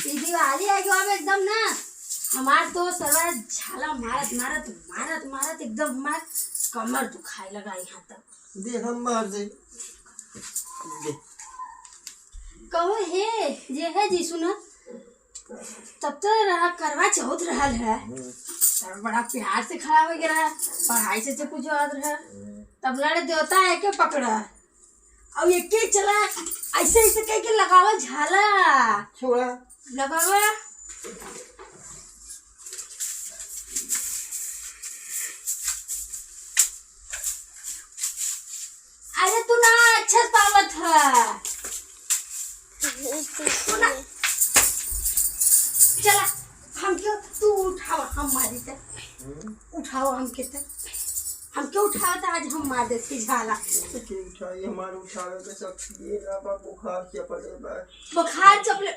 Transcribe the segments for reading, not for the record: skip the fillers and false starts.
ये दिवाली आ गया अब एकदम ना हमार तो सरवा झाला मारत मारत मारत मारत एकदम हमार कमर दुखाए लगा यहाँ तक। दे हम मार दे कहो हे जे है जी सुना तब तो करवा चौथ रहा है तब बड़ा प्यार से खड़ा हो गया पढ़ाई से कुछ याद रहा तब लड़े देवता है के पकड़ा अब ये के चला ऐसे ऐसे कह के लगावा झाला छोड़ा लगावा अरे तू ना अच्छा पावत है तू ना चला हम क्यों तू उठाओ हम मारी थे उठाओ हम कितने हम क्यों उठाओ तो आज हम मार देते झाला के उठाई हमारे उठावे के शक्ति ये ना बा बुखार चपले बा बुखार चपले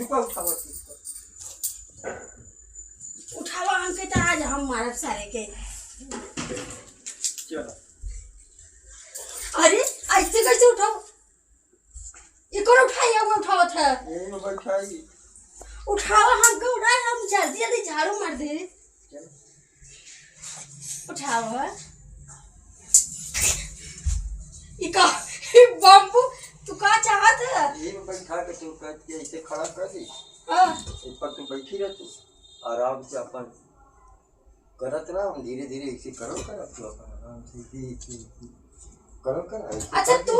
रुका उठावा उठाओ हम के तो आज हम मारब सारे के चलो अरे ऐसे कैसे उठाओ ये कौन उठाई हम उठाओ था ये में बैठाई उठाओ हम को उठाए हम जल्दी जल्दी झाड़ू मार दे उठाओ ये बम्बू तू का चाहत है ये में बैठा के तू कर के ऐसे खड़ा कर दी हां इस पर तू बैठी रह तू आराम से अपन करत रहा हम धीरे धीरे ऐसे करो कर तू अपन आराम से करो कर अच्छा तू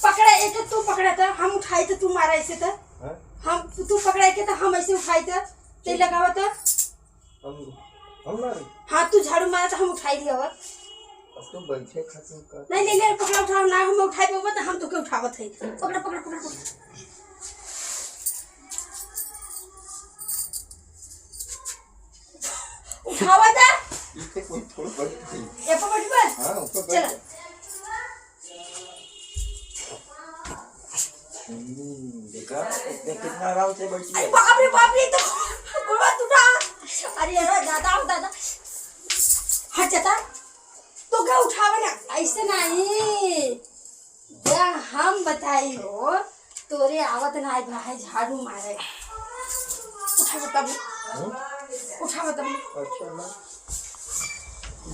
पकड़ा एक तू पकड़ा था हम उठाई तो तू मारा ऐसे था हां हम तू पकड़ा के तो हम ऐसे उठाई था ते लगावा था हम मारे हां तू झाड़ू मारा तो हम उठाई लिया और अब तो बैठे खत्म कर नहीं नहीं नहीं पकड़ा उठाओ ना हम उठाई पाबो तो हम तो के उठावत है पकड़ा पकड़ा पकड़ा उठावा था इसे कोई थोड़ा बैठ ये पकड़ बस हां ऊपर चल बैठ देखा कितना आराम से बैठी है बाप रे तो गोवा टूटा अरे अरे दादा हट जाता तो क्या उठावे ना ऐसे नहीं या हम बताई हो तोरे आवत ना आई भाई झाड़ू मारे उठा बता अच्छा ना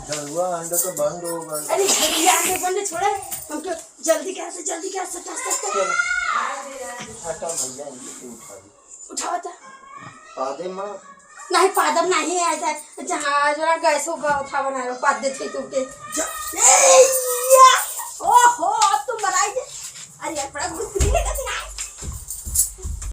झलवा अंडा का बंद होगा अरे झलिया के बंद छोड़े हम तो जल्दी क्या सटा चल हटा भैया इनके उठा दे बता पादे मां नहीं पादम नहीं आता जहाँ जरा गैस होगा उठा बना लो पाद देते तो के